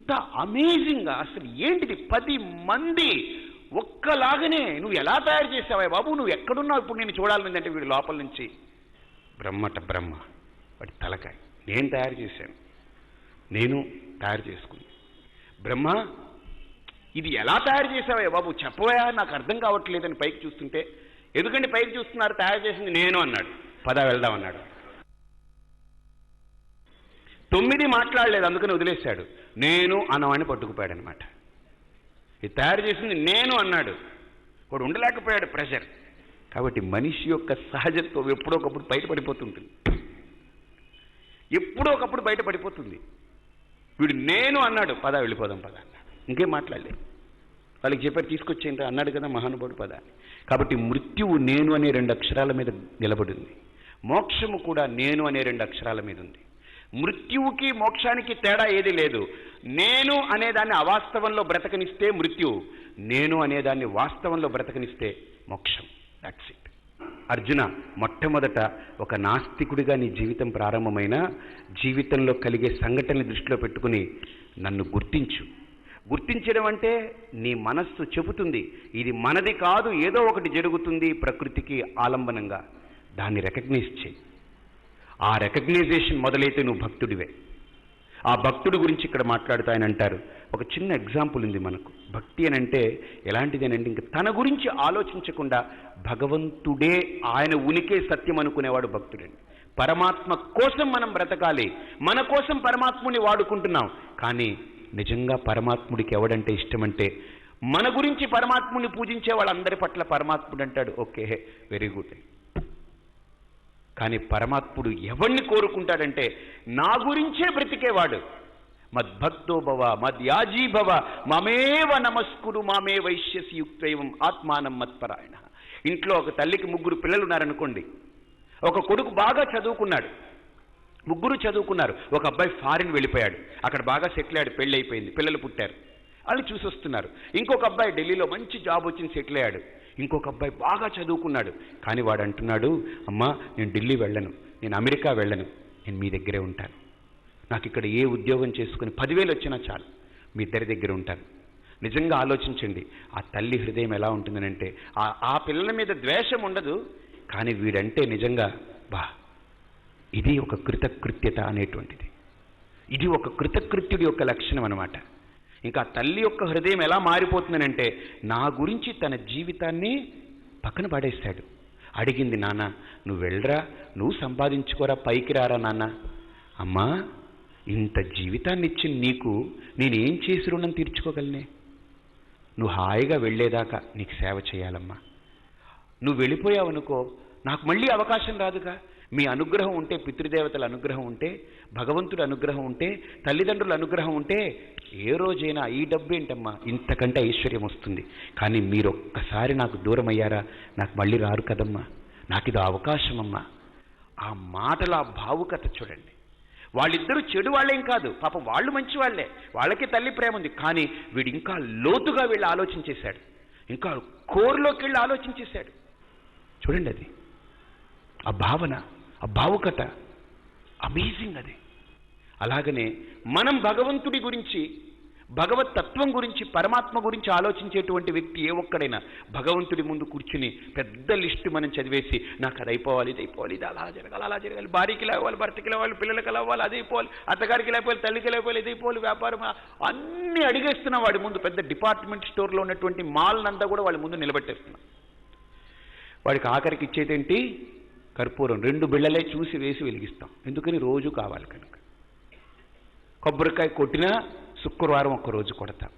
ఎంత అమేజింగ్గా, అసలు ఏంటిది 10 మంది ఒక్కలాగానే నువ్వు ఎలా తయారు చేసావా బాబు, నువ్వు ఎక్కడున్నావు ఇప్పుడు నేను చూడాలంటే వీడు లోపల నుంచి బ్రహ్మట బ్రహ్మ, వాడి తలకాయ నేను తయారు చేశాను, నేను తయారు చేసుకుంది. బ్రహ్మ ఇది ఎలా తయారు చేసావా బాబు చెప్పవా, నాకు అర్థం కావట్లేదని పైకి చూస్తుంటే, ఎందుకంటే పైకి చూస్తున్నారు, తయారు చేసింది నేను అన్నాడు. పద వెళ్దాం అన్నాడు. 9 మాట్లాడలేదు, అందుకని వదిలేశాడు. నేను అన్నవాడిని పట్టుకుపోయాడు అనమాట. ఇది తయారు చేసింది నేను అన్నాడు. వాడు ఉండలేకపోయాడు ప్రెషర్. కాబట్టి మనిషి యొక్క సహజత్వం ఎప్పుడో ఒకప్పుడు బయటపడిపోతుంటుంది, ఎప్పుడో ఒకప్పుడు బయటపడిపోతుంది. వీడు నేను అన్నాడు, పద వెళ్ళిపోదాం పద అన్నాడు. ఇంకేం మాట్లాడలేదు. వాళ్ళకి చెప్పారు తీసుకొచ్చేయండి అన్నాడు కదా మహానుభావుడు పద అని. కాబట్టి మృత్యువు నేను అనే 2 అక్షరాల మీద నిలబడింది, మోక్షము కూడా నేను అనే 2 అక్షరాల మీద ఉంది. మృత్యువుకి మోక్షానికి తేడా ఏది లేదు. నేను అనేదాన్ని అవాస్తవంలో బ్రతకనిస్తే మృత్యువు, నేను అనేదాన్ని వాస్తవంలో బ్రతకనిస్తే మోక్షం. That's it. అర్జున, మొట్టమొదట ఒక నాస్తికుడిగా నీ జీవితం ప్రారంభమైన జీవితంలో కలిగే సంఘటనని దృష్టిలో పెట్టుకుని నన్ను గుర్తించు. గుర్తించడం అంటే నీ మనస్సు చెబుతుంది ఇది మనది కాదు, ఏదో ఒకటి జరుగుతుంది ప్రకృతికి ఆలంబనంగా, దాన్ని రికగ్నైజ్ చేయి. ఆ రికగ్నైజేషన్ మొదలైతే నువ్వు భక్తుడివే. ఆ భక్తుడి గురించి ఇక్కడ మాట్లాడుతూ ఆయన అంటారు, ఒక చిన్న ఎగ్జాంపుల్ ఉంది మనకు. భక్తి అని అంటే ఎలాంటిది అని అంటే, ఇంక తన గురించి ఆలోచించకుండా భగవంతుడే ఆయన ఉనికే సత్యం అనుకునేవాడు భక్తుడండి. పరమాత్మ కోసం మనం బ్రతకాలి, మన కోసం పరమాత్ముని వాడుకుంటున్నాం. కానీ నిజంగా పరమాత్ముడికి ఎవడంటే ఇష్టమంటే, మన గురించి పరమాత్ముని పూజించే వాళ్ళందరి పట్ల పరమాత్ముడు అంటాడు ఓకే వెరీ గుడ్. కానీ పరమాత్ముడు ఎవరిని కోరుకుంటాడంటే, నా గురించే బ్రతికేవాడు. మద్భక్తో భవ మద్యాజీ భవ మమేవ నమస్కురు మామే వైశ్యసి యుక్తైవం ఆత్మానం మత్పరాయణ. ఇంట్లో ఒక తల్లికి 3 పిల్లలు ఉన్నారనుకోండి. ఒక కొడుకు బాగా చదువుకున్నాడు, 3 చదువుకున్నారు. ఒక అబ్బాయి ఫారిన్ వెళ్ళిపోయాడు, అక్కడ బాగా సెటిల్ అయ్యాడు, పెళ్ళి అయిపోయింది, పిల్లలు పుట్టారు, వాళ్ళు చూసి వస్తున్నారు. ఇంకొక అబ్బాయి ఢిల్లీలో మంచి జాబ్ వచ్చింది, సెటిల్ అయ్యాడు. ఇంకొక అబ్బాయి బాగా చదువుకున్నాడు, కానీ వాడు అంటున్నాడు, అమ్మా నేను ఢిల్లీ వెళ్ళను, నేను అమెరికా వెళ్ళను, నేను మీ దగ్గరే ఉంటాను. నాకు ఇక్కడ ఏ ఉద్యోగం చేసుకుని 10,000 వచ్చినా చాలు, మీ ఇద్దరి దగ్గర ఉంటాను. నిజంగా ఆలోచించండి, ఆ తల్లి హృదయం ఎలా ఉంటుందనంటే, ఆ పిల్లల మీద ద్వేషం ఉండదు, కానీ వీడంటే నిజంగా బా ఇది ఒక కృతకృత్యత అనేటువంటిది, ఇది ఒక కృతకృత్యుడి యొక్క లక్షణం అన్నమాట. ఇంకా తల్లి యొక్క హృదయం ఎలా మారిపోతుందనంటే, నా గురించి తన జీవితాన్ని పక్కన పడేస్తాడు. అడిగింది, నాన్న నువ్వు వెళ్ళరా, నువ్వు సంపాదించుకోరా, పైకి రారా నాన్న. అమ్మా ఇంత జీవితాన్ని ఇచ్చిన నీకు నేనేం చేసి రుణం తీర్చుకోగలనే? నువ్వు హాయిగా వెళ్ళేదాకా నీకు సేవ చేయాలమ్మా. నువ్వు వెళ్ళిపోయావనుకో నాకు మళ్ళీ అవకాశం రాదుగా. మీ అనుగ్రహం ఉంటే, పితృదేవతల అనుగ్రహం ఉంటే, భగవంతుడి అనుగ్రహం ఉంటే, తల్లిదండ్రుల అనుగ్రహం ఉంటే ఏ రోజైనా ఈ డబ్బు ఏంటమ్మా ఇంతకంటే ఐశ్వర్యం వస్తుంది. కానీ మీరు ఒక్కసారి నాకు దూరం అయ్యారా, నాకు మళ్ళీ రారు కదమ్మా, నాకు ఇది అవకాశం అమ్మా. ఆ మాటల ఆ భావుకత చూడండి. వాళ్ళిద్దరూ చెడు వాళ్ళేం కాదు, పాపం వాళ్ళు మంచి వాళ్ళే, వాళ్ళకి తల్లి ప్రేమ ఉంది. కానీ వీడు ఇంకా లోతుగా వీళ్ళు ఆలోచించేశాడు, ఇంకా కోర్లోకి వెళ్ళి ఆలోచించేశాడు. చూడండి అది ఆ భావన, ఆ భావుకత అమేజింగ్ అది. అలాగనే మనం భగవంతుడి గురించి, భగవత్ తత్వం గురించి, పరమాత్మ గురించి ఆలోచించేటువంటి వ్యక్తి ఏ ఒక్కడైనా భగవంతుడి ముందు కూర్చుని పెద్ద లిస్టు మనం చదివేసి, నాకు అది అయిపోవాలి, ఇది అయిపోవాలి, ఇది అలా జరగాలి, అలా జరగాలి, భార్యకి లేవాలి, భర్తకి లేవాలి, పిల్లలకి లేవాలి, అది అయిపోవాలి, అత్తగారికి లేకపోవాలి, తల్లికి లేకపోవాలి, ఇది అయిపోవాలి, వ్యాపారం అన్నీ అడిగేస్తున్నాం వాడి ముందు. పెద్ద డిపార్ట్మెంట్ స్టోర్లో ఉన్నటువంటి మాల్నంతా కూడా వాళ్ళ ముందు నిలబెట్టేస్తున్నాం. వాడికి ఆఖరికి ఇచ్చేదేంటి? కర్పూరం 2 బిళ్ళలే చూసి వేసి వెలిగిస్తాం. ఎందుకని? రోజు కావాలి కనుక. కొబ్బరికాయ కొట్టినా శుక్రవారం ఒక్కరోజు కొడతాం,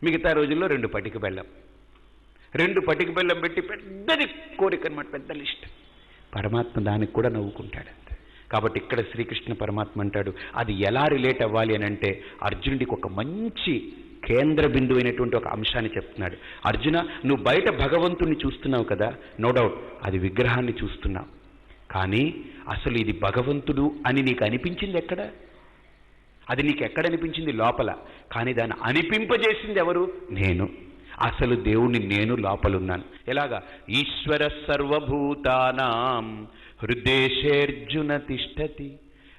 మిగతా రోజుల్లో 2 పటిక బెల్లం, 2 పటిక బెల్లం పెట్టి పెద్దది కోరిక అనమాట, పెద్ద లిస్ట్. పరమాత్మ దానికి కూడా నవ్వుకుంటాడు. కాబట్టి ఇక్కడ శ్రీకృష్ణ పరమాత్మ అంటాడు, అది ఎలా రిలేట్ అవ్వాలి అని అంటే, అర్జునుడికి ఒక మంచి కేంద్ర బిందువు అయినటువంటి ఒక అంశాన్ని చెప్తున్నాడు. అర్జున, నువ్వు బయట భగవంతుణ్ణి చూస్తున్నావు కదా, నో డౌట్ అది విగ్రహాన్ని చూస్తున్నావు, కానీ అసలు ఇది భగవంతుడు అని నీకు అనిపించింది ఎక్కడ? అది నీకు ఎక్కడ అనిపించింది? లోపల. కానీ దాన్ని అనిపింపజేసింది ఎవరు? నేను. అసలు దేవుణ్ణి నేను లోపలున్నాను. ఎలాగా? ఈశ్వర సర్వభూతానాం హృదేశేర్జున తిష్టతి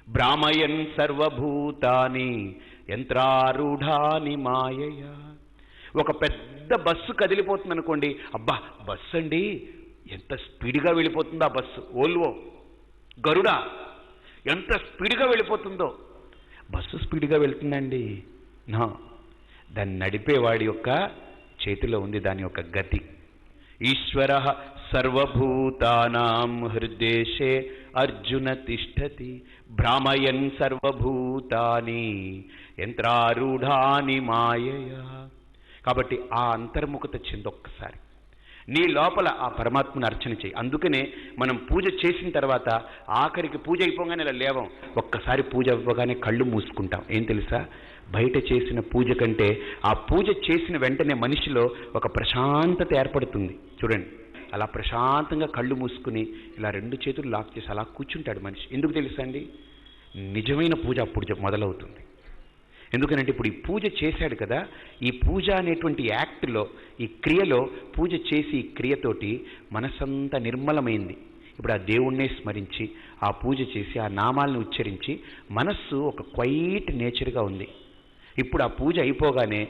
భ్రామయన్ సర్వభూతాని యంత్రారూఢాని మాయయ. ఒక పెద్ద బస్సు కదిలిపోతుంది అనుకోండి, అబ్బా బస్సు అండి ఎంత స్పీడ్గా వెళ్ళిపోతుందో ఆ బస్సు, ఓల్వో గరుడ ఎంత స్పీడ్గా వెళ్ళిపోతుందో. బస్సు స్పీడ్గా వెళ్తుందండి నా, దాన్ని నడిపేవాడి యొక్క చేతిలో ఉంది దాని యొక్క గతి. ఈశ్వర సర్వభూతానాం హృదేశే అర్జున తిష్టతి భ్రామయన్ సర్వభూతాని యంత్రారూఢాని మాయయ. కాబట్టి ఆ అంతర్ముఖత చెందొక్కసారి నీ లోపల ఆ పరమాత్మను అర్చన చేయి. అందుకనే మనం పూజ చేసిన తర్వాత ఆఖరికి పూజ అయిపోగానే ఇలా లేవం, ఒక్కసారి పూజ అవ్వగానే కళ్ళు మూసుకుంటాం. ఏం తెలుసా, బయట చేసిన పూజ కంటే ఆ పూజ చేసిన వెంటనే మనిషిలో ఒక ప్రశాంతత ఏర్పడుతుంది. చూడండి, అలా ప్రశాంతంగా కళ్ళు మూసుకుని ఇలా రెండు చేతులు లాక్ చేసి అలా కూర్చుంటాడు మనిషి. ఎందుకు తెలుసా అండి, నిజమైన పూజ అప్పుడు మొదలవుతుంది. ఎందుకనంటే ఇప్పుడు ఈ పూజ చేశాడు కదా, ఈ పూజ అనేటువంటి యాక్ట్లో, ఈ క్రియలో పూజ చేసి ఈ క్రియతోటి మనసంతా నిర్మలమైంది. ఇప్పుడు ఆ దేవుణ్ణే స్మరించి ఆ పూజ చేసి ఆ నామాలను ఉచ్చరించి మనస్సు ఒక క్వైట్ నేచర్గా ఉంది. ఇప్పుడు ఆ పూజ అయిపోగానే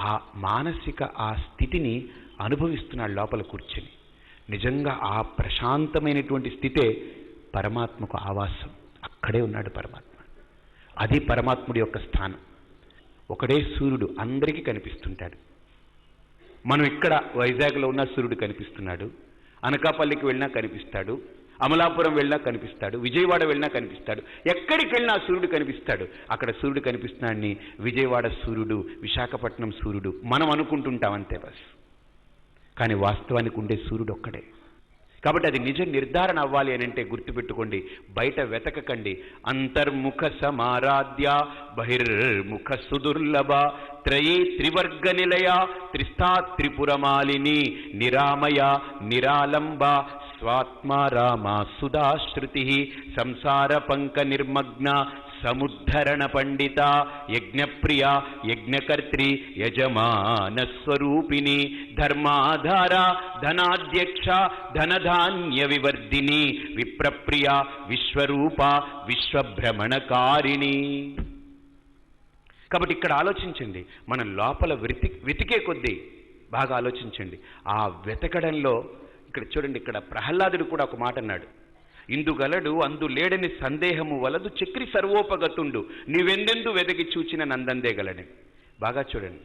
ఆ మానసిక ఆ స్థితిని అనుభవిస్తున్నాడు లోపల కూర్చొని. నిజంగా ఆ ప్రశాంతమైనటువంటి స్థితే పరమాత్మకు ఆవాసం. అక్కడే ఉన్నాడు పరమాత్మ. అది పరమాత్ముడి యొక్క స్థానం. ఒకడే సూర్యుడు అందరికీ కనిపిస్తుంటాడు. మనం ఇక్కడ వైజాగ్లో ఉన్న సూర్యుడు కనిపిస్తున్నాడు, అనకాపల్లికి వెళ్ళినా కనిపిస్తాడు, అమలాపురం వెళ్ళినా కనిపిస్తాడు, విజయవాడ వెళ్ళినా కనిపిస్తాడు. ఎక్కడికి వెళ్ళినా సూర్యుడు కనిపిస్తాడు. అక్కడ సూర్యుడు కనిపిస్తున్నాడని విజయవాడ సూర్యుడు, విశాఖపట్నం సూర్యుడు మనం అనుకుంటుంటాం అంతే బస్. కానీ వాస్తవానికి ఉండే సూర్యుడు ఒక్కడే. కాబట్టి అది నిజ నిర్ధారణ అవ్వాలి అని అంటే గుర్తుపెట్టుకోండి, బయట వెతకకండి. అంతర్ముఖ సమారాధ్య బహిర్ముఖ సుదుర్లభ త్రయీ త్రివర్గ నిలయ త్రిస్థా త్రిపురమాలిని నిరామయ నిరాలంబ స్వాత్మా రామ సుధాశ్రుతి సంసార పంక నిర్మగ్న సముద్ధరణ పండిత యజ్ఞప్రియ యజ్ఞకర్త్రి యజమాన స్వరూపిణి ధర్మాధార ధనాధ్యక్ష ధనధాన్య వివర్ధిని విప్రప్రియ విశ్వరూప విశ్వభ్రమణకారిణి. కాబట్టి ఇక్కడ ఆలోచించండి, మన లోపల వెతికే కొద్దీ బాగా ఆలోచించండి. ఆ వెతకడంలో ఇక్కడ చూడండి, ఇక్కడ ప్రహ్లాదుడు కూడా ఒక మాట అన్నాడు, ఇందుగలడు అందు లేడని సందేహము వలదు చక్రి సర్వోపగతుండు నీవెందెందు వెదకి చూచిన నందందే గలడని. బాగా చూడండి,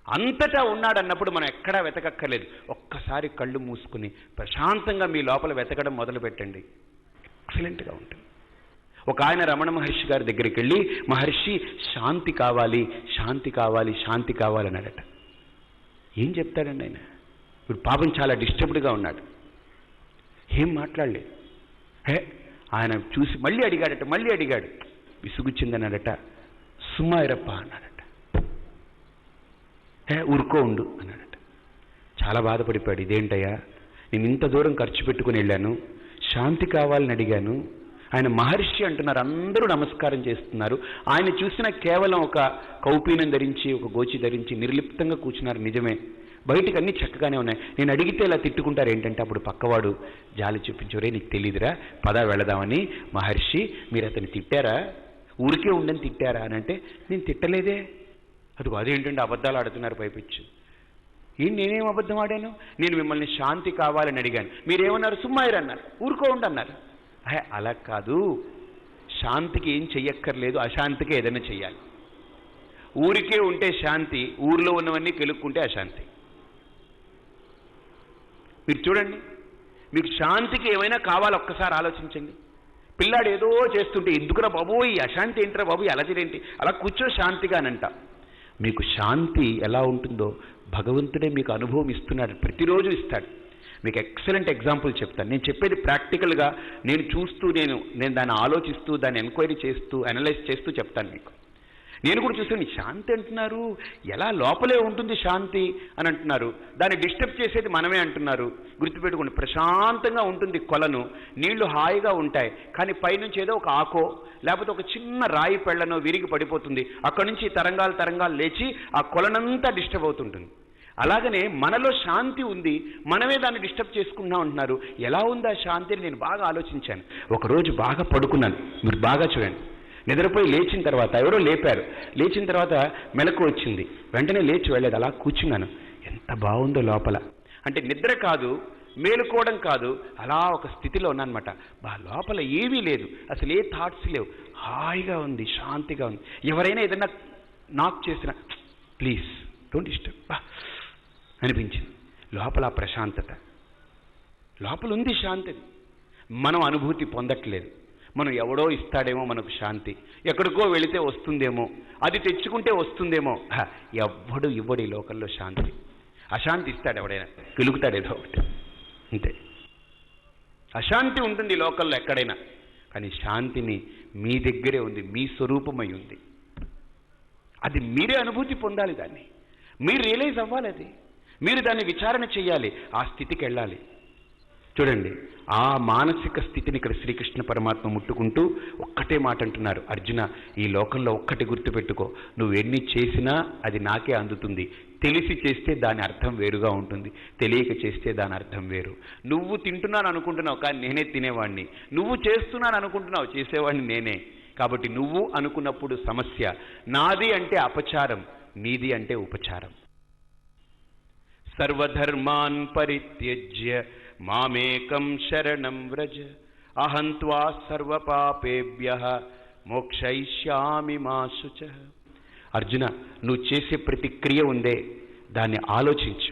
అంతటా ఉన్నాడన్నప్పుడు మనం ఎక్కడా వెతకక్కర్లేదు. ఒక్కసారి కళ్ళు మూసుకుని ప్రశాంతంగా మీ లోపల వెతకడం మొదలు పెట్టండి, ఎక్సలెంట్గా ఉంటుంది. ఒక ఆయన రమణ మహర్షి గారి దగ్గరికి వెళ్ళి, మహర్షి శాంతి కావాలి, శాంతి కావాలి, శాంతి కావాలన్నాడట. ఏం చెప్తాడండి ఆయన? ఇప్పుడు పాపం చాలా డిస్టర్బ్డ్గా ఉన్నాడు, ఏం మాట్లాడలేదు. ఆయన చూసి మళ్ళీ అడిగాడట, మళ్ళీ అడిగాడు, విసుగుచ్చిందన్నాడట. సుమ్మాయిరప్ప అన్నాడట. ఊరుకో ఉండు అన్నాడట. చాలా బాధపడిపోయాడు. ఇదేంటయ్యా, నేను ఇంత దూరం ఖర్చు పెట్టుకుని వెళ్ళాను, శాంతి కావాలని అడిగాను, ఆయన మహర్షి అంటున్నారు, అందరూ నమస్కారం చేస్తున్నారు, ఆయన చూసిన కేవలం ఒక కౌపీనం ధరించి ఒక గోచి ధరించి నిర్లిప్తంగా కూర్చున్నారు. నిజమే, బయటికి అన్నీ చక్కగానే ఉన్నాయి. నేను అడిగితే ఇలా తిట్టుకుంటారు ఏంటంటే, అప్పుడు పక్కవాడు జాలి చూపించోరే నీకు తెలియదురా పదా వెళదామని. మహర్షి మీరు అతన్ని తిట్టారా, ఊరికే ఉండని తిట్టారా అని అంటే, నేను తిట్టలేదే. అదిగో అదేంటంటే అబద్ధాలు ఆడుతున్నారు పైపిచ్చు. నేనేం అబద్ధం ఆడాను? నేను మిమ్మల్ని శాంతి కావాలని అడిగాను, మీరేమన్నారు? సుమ్మాయిరు అన్నారు, ఊరుకో ఉండి అన్నారు. అలా కాదు, శాంతికి ఏం చెయ్యక్కర్లేదు, అశాంతికి ఏదైనా చెయ్యాలి. ఊరికే ఉంటే శాంతి, ఊరిలో ఉన్నవన్నీ కెలుక్కుంటే అశాంతి. మీరు చూడండి, మీకు శాంతికి ఏమైనా కావాలి ఒక్కసారి ఆలోచించండి. పిల్లాడు ఏదో చేస్తుంటే ఎందుకురా బాబు ఈ అశాంతి ఏంట్రా బాబు, అలజడేంటి, అలా కూర్చో శాంతిగా అనంట. మీకు శాంతి ఎలా ఉంటుందో భగవంతుడే మీకు అనుభవం ఇస్తున్నాడు, ప్రతిరోజు ఇస్తాడు. మీకు ఎక్సలెంట్ ఎగ్జాంపుల్ చెప్తాను. నేను చెప్పేది ప్రాక్టికల్గా నేను చూస్తూ నేను దాన్ని ఆలోచిస్తూ దాన్ని ఎంక్వైరీ చేస్తూ అనలైజ్ చేస్తూ చెప్తాను మీకు. నేను కూడా చూసాను, శాంతి అంటున్నారు, ఎలా లోపలే ఉంటుంది శాంతి అని అంటున్నారు, దాన్ని డిస్టర్బ్ చేసేది మనమే అంటున్నారు. గుర్తుపెట్టుకోండి, ప్రశాంతంగా ఉంటుంది కొలను, నీళ్లు హాయిగా ఉంటాయి, కానీ పైనుంచి ఏదో ఒక ఆకో లేకపోతే ఒక చిన్న రాయి పెళ్లనో విరిగి పడిపోతుంది, అక్కడి నుంచి తరంగాలు తరంగాలు లేచి ఆ కొలనంతా డిస్టర్బ్ అవుతుంటుంది. అలాగనే మనలో శాంతి ఉంది, మనమే దాన్ని డిస్టర్బ్ చేసుకుంటున్నాం అంటున్నారు. ఎలా ఉంది ఆ శాంతిని నేను బాగా ఆలోచించాను. ఒకరోజు బాగా పడుకున్నాను, మీరు బాగా చూడండి. నిద్రపోయి లేచిన తర్వాత ఎవరో లేపారు. లేచిన తర్వాత మెలకు వచ్చింది. వెంటనే లేచి వెళ్ళలేదు, అలా కూర్చున్నాను. ఎంత బాగుందో లోపల. అంటే నిద్ర కాదు, మేలుకోవడం కాదు, అలా ఒక స్థితిలో ఉన్నానమాట. లోపల ఏమీ లేదు, అసలు ఏ థాట్స్ లేవు, హాయిగా ఉంది, శాంతిగా ఉంది. ఎవరైనా ఏదైనా నాక్ చేసినా ప్లీజ్ డోంట్ డిస్టర్బ్ అనిపించింది. లోపల ప్రశాంతత, లోపల ఉంది శాంతి. మనం అనుభూతి పొందట్లేదు. మనం ఎవడో ఇస్తాడేమో మనకు శాంతి, ఎక్కడికో వెళితే వస్తుందేమో, అది తెచ్చుకుంటే వస్తుందేమో. ఎవ్వడు ఇవ్వడు ఈ లోకంలో శాంతి. అశాంతి ఇస్తాడు ఎవడైనా, గెలుగుతాడు ఏదో ఒకటి, అంతే. అశాంతి ఉంటుంది ఈ లోకంలో ఎక్కడైనా, కానీ శాంతిని మీ దగ్గరే ఉంది, మీ స్వరూపమై ఉంది. అది మీరే అనుభూతి పొందాలి, దాన్ని మీరు రియలైజ్ అవ్వాలి, అది మీరు దాన్ని విచారణ చేయాలి, ఆ స్థితికి వెళ్ళాలి. చూడండి, ఆ మానసిక స్థితిని ఇక్కడ శ్రీకృష్ణ పరమాత్మ ముట్టుకుంటూ ఒక్కటే మాట అంటున్నారు, అర్జున ఈ లోకంలో ఒక్కటి గుర్తుపెట్టుకో, నువ్వు ఎన్ని చేసినా అది నాకే అందుతుంది. తెలిసి చేస్తే దాని అర్థం వేరుగా ఉంటుంది, తెలియక చేస్తే దాని అర్థం వేరు. నువ్వు తింటున్నాను అనుకుంటున్నావు, కానీ నేనే తినేవాడిని. నువ్వు చేస్తున్నాను అనుకుంటున్నావు, చేసేవాడిని నేనే. కాబట్టి నువ్వు అనుకున్నప్పుడు సమస్య, నాది అంటే అపచారం, నీది అంటే ఉపచారం. సర్వధర్మాన్ పరిత్యజ్య మామేకం శరణం వ్రజ అహం త్వా సర్వపాపేభ్యః మోక్షయిష్యామి మా శుచః. అర్జున, నువ్వు చేసే ప్రతి క్రియ ఉందే, దాన్ని ఆలోచించు.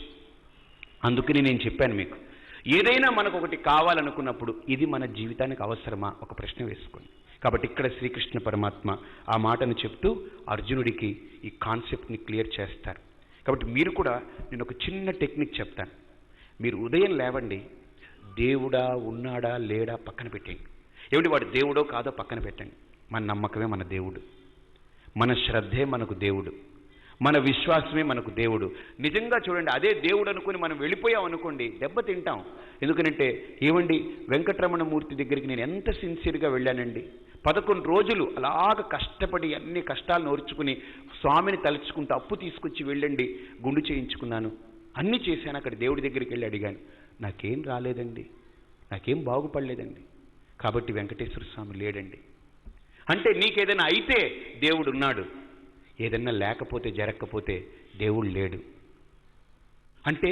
అందుకని నేను చెప్పాను మీకు, ఏదైనా మనకు ఒకటి కావాలనుకున్నప్పుడు ఇది మన జీవితానికి అవసరమా ఒక ప్రశ్న వేసుకోండి. కాబట్టి ఇక్కడ శ్రీకృష్ణ పరమాత్మ ఆ మాటను చెప్తూ అర్జునుడికి ఈ కాన్సెప్ట్ని క్లియర్ చేస్తారు. కాబట్టి మీరు కూడా, నేను ఒక చిన్న టెక్నిక్ చెప్తాను. మీరు ఉదయం లేవండి, దేవుడా ఉన్నాడా లేడా పక్కన పెట్టండి. ఏమిటి వాడు దేవుడో కాదో పక్కన పెట్టండి. మన నమ్మకమే మన దేవుడు, మన శ్రద్ధే మనకు దేవుడు, మన విశ్వాసమే మనకు దేవుడు. నిజంగా చూడండి, అదే దేవుడు అనుకుని మనం వెళ్ళిపోయాం అనుకోండి, దెబ్బ తింటాం. ఎందుకనంటే ఏమండి, వెంకటరమణమూర్తి దగ్గరికి నేను ఎంత సిన్సియర్గా వెళ్ళానండి. 11 రోజులు అలాగ కష్టపడి అన్ని కష్టాలు నోర్చుకుని స్వామిని తలుచుకుంటూ అప్పు తీసుకొచ్చి వెళ్ళండి, గుండు చేయించుకున్నాను, అన్నీ చేశాను. అక్కడ దేవుడి దగ్గరికి వెళ్ళి అడిగాను, నాకేం రాలేదండి, నాకేం బాగుపడలేదండి. కాబట్టి వెంకటేశ్వర స్వామి లేడండి. అంటే నీకేదైనా అయితే దేవుడు ఉన్నాడు, ఏదన్నా లేకపోతే జరగకపోతే దేవుడు లేడు. అంటే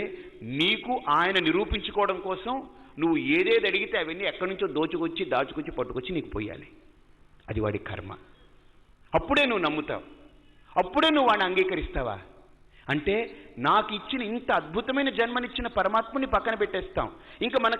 నీకు ఆయన నిరూపించుకోవడం కోసం నువ్వు ఏదేది అడిగితే అవన్నీ ఎక్కడి నుంచో దాచుకొచ్చి పట్టుకొచ్చి నీకు పోయాలి. అది వాడి కర్మ. అప్పుడే నువ్వు నమ్ముతావు, అప్పుడే నువ్వు వాడిని అంగీకరిస్తావా? అంటే నాకు ఇచ్చిన ఇంత అద్భుతమైన జన్మనిచ్చిన పరమాత్మని పక్కన పెట్టేస్తాం. ఇంకా మన